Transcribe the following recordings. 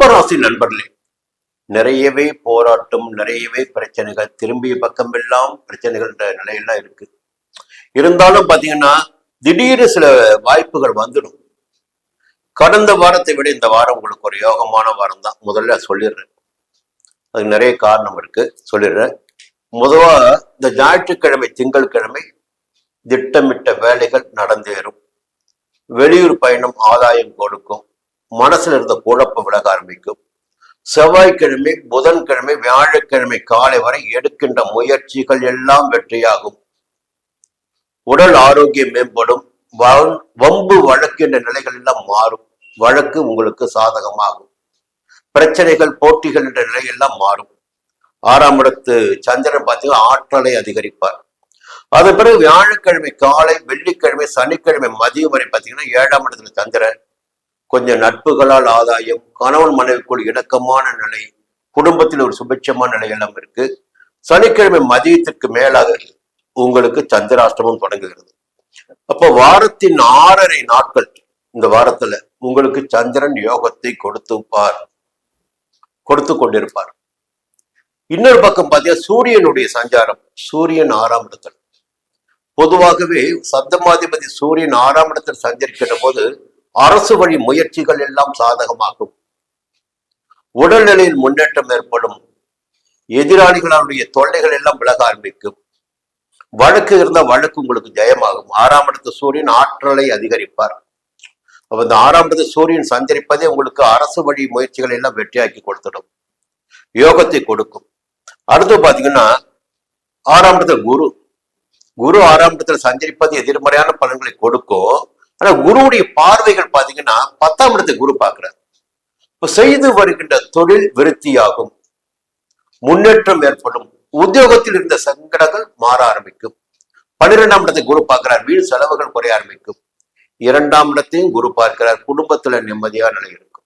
கும்பராசி நண்பர்களே, நிறையவே போராட்டம், நிறையவே பிரச்சனைகள், திரும்பிய பக்கமெல்லாம் பிரச்சனைகள் நிலையெல்லாம் இருக்கு. இருந்தாலும் பாத்தீங்கன்னா திடீர்னு சில வாய்ப்புகள் வந்துடும். கடந்த வாரத்தை விட இந்த வாரம் உங்களுக்கு ஒரு யோகமான வாரம் தான். முதல்ல சொல்லிடுறேன், அதுக்கு நிறைய காரணம் இருக்கு, சொல்லிடுறேன். முதவா இந்த ஞாயிற்றுக்கிழமை திங்கட்கிழமை திட்டமிட்ட வேலைகள் நடந்தேறும். வெளியூர் பயணம் ஆதாயம் கொடுக்கும். மனசுல இருந்த குழப்பம் விலக ஆரம்பிக்கும். செவ்வாய்க்கிழமை, புதன்கிழமை, வியாழக்கிழமை காலை வரை எடுக்கின்ற முயற்சிகள் எல்லாம் வெற்றியாகும். உடல் ஆரோக்கியம் மேம்படும். வம்பு வழக்கு என்ற நிலைகள் எல்லாம் மாறும். வழக்கு உங்களுக்கு சாதகமாகும். பிரச்சனைகள், போட்டிகள் என்ற நிலையெல்லாம் மாறும். 6ஆம் இடத்து சந்திரன் பார்த்தீங்கன்னா ஆற்றலை அதிகரிப்பார். அதன் பிறகு வியாழக்கிழமை காலை, வெள்ளிக்கிழமை, சனிக்கிழமை மதியம் வரை பார்த்தீங்கன்னா 7ஆம் இடத்துல சந்திரன். கொஞ்சம் நட்புகளால் ஆதாயம், கணவன் மனைவிக்குள் இணக்கமான நிலை, குடும்பத்தில் ஒரு சுபிட்சமான நிலை எல்லாம் இருக்கு. சனிக்கிழமை மதியத்திற்கு மேலாக உங்களுக்கு சந்திராஷ்டமம் தொடங்குகிறது. அப்போ வாரத்தின் 6.5 நாட்கள் இந்த வாரத்துல உங்களுக்கு சந்திரன் யோகத்தை கொடுத்து கொண்டிருப்பார். இன்னொரு பக்கம் பார்த்தீங்கன்னா சூரியனுடைய சஞ்சாரம். சூரியன் 6ஆம் இடத்தில். பொதுவாகவே சப்தமாதிபதி சூரியன் 6ஆம் இடத்தில் சஞ்சரிக்கின்ற போது அரசு வழி முயற்சிகள் எல்லாம் சாதகமாகும். உடல்நிலையில் முன்னேற்றம் ஏற்படும். எதிராளிகளுடைய தொல்லைகள் எல்லாம் விலக ஆரம்பிக்கும். வழக்கு இருந்தால் வழக்கு உங்களுக்கு ஜெயமாகும். 6ஆம் இடத்து சூரியன் ஆற்றலை அதிகரிப்பார். அப்ப இந்த 6ஆம் இடத்து சூரியன் சஞ்சரிப்பதே உங்களுக்கு அரசு வழி முயற்சிகள் எல்லாம் வெற்றியாக்கி கொடுத்துடும், யோகத்தை கொடுக்கும். அடுத்து பாத்தீங்கன்னா 6ஆம் இடத்துல குரு 6ஆம் இடத்துல சஞ்சரிப்பது எதிர்மறையான பலன்களை கொடுக்கும். ஆனா குருவுடைய பார்வைகள் பாத்தீங்கன்னா 10ஆம் இடத்தை குரு பார்க்கிறார். இப்ப செய்து வருகின்ற தொழில் விருத்தியாகும். முன்னேற்றம் ஏற்படும். உத்தியோகத்தில் இருந்த சங்கடங்கள் மாற ஆரம்பிக்கும். 12ஆம் இடத்தை குரு பார்க்கிறார். வீடு செலவுகள் குறைய ஆரம்பிக்கும். 2ஆம் இடத்தையும் குரு பார்க்கிறார். குடும்பத்துல நிம்மதியான நிலை இருக்கும்.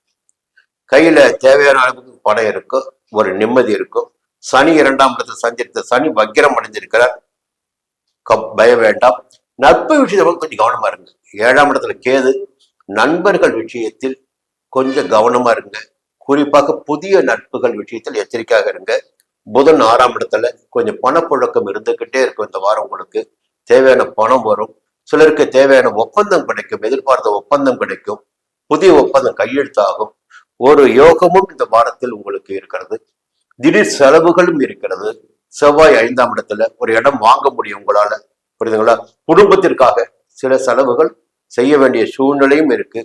கையில தேவையான அளவுக்கு பணம் இருக்கும், ஒரு நிம்மதி இருக்கும். சனி 2ஆம் இடத்தை சஞ்சரித்த சனி வக்கிரம் அடைஞ்சிருக்கிறார். பயம் வேண்டாம். நட்பு விஷயத்துல கொஞ்சம் கவனமா இருங்க. 7ஆம் இடத்துல கேது. நண்பர்கள் விஷயத்தில் கொஞ்சம் கவனமா இருங்க. குறிப்பாக புதிய நட்புகள் விஷயத்தில் எச்சரிக்கையாக இருங்க. புதன் 6ஆம் இடத்துல கொஞ்சம் பணப்புழக்கம் இருந்துகிட்டே இருக்கும். இந்த வாரம் உங்களுக்கு தேவையான பணம் வரும். சிலருக்கு தேவையான ஒப்பந்தம் கிடைக்கும், எதிர்பார்த்த ஒப்பந்தம் கிடைக்கும், புதிய ஒப்பந்தம் கையெழுத்தாகும். ஒரு யோகமும் இந்த வாரத்தில் உங்களுக்கு இருக்கிறது. திடீர் செலவுகளும் இருக்கிறது. செவ்வாய் 5ஆம் இடத்துல ஒரு இடம் வாங்க முடியும் உங்களால, புரியுதுங்களா? குடும்பத்திற்காக சில செலவுகள் செய்ய வேண்டிய சூழ்நிலையும் இருக்கு.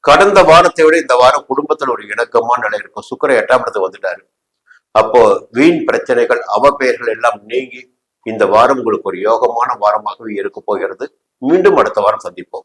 கடந்த வாரத்தை விட இந்த வாரம் குடும்பத்தில் ஒரு இணக்கமான நிலை இருக்கும். சுக்கிரன் 8ஆம் இடத்துக்கு வந்துட்டாரு. அப்போ வீண் பிரச்சனைகள், அவப்பெயர்கள் எல்லாம் நீங்கி இந்த வாரம் உங்களுக்கு ஒரு யோகமான வாரமாகவே இருக்க போகிறது. மீண்டும் அடுத்த வாரம் சந்திப்போம்.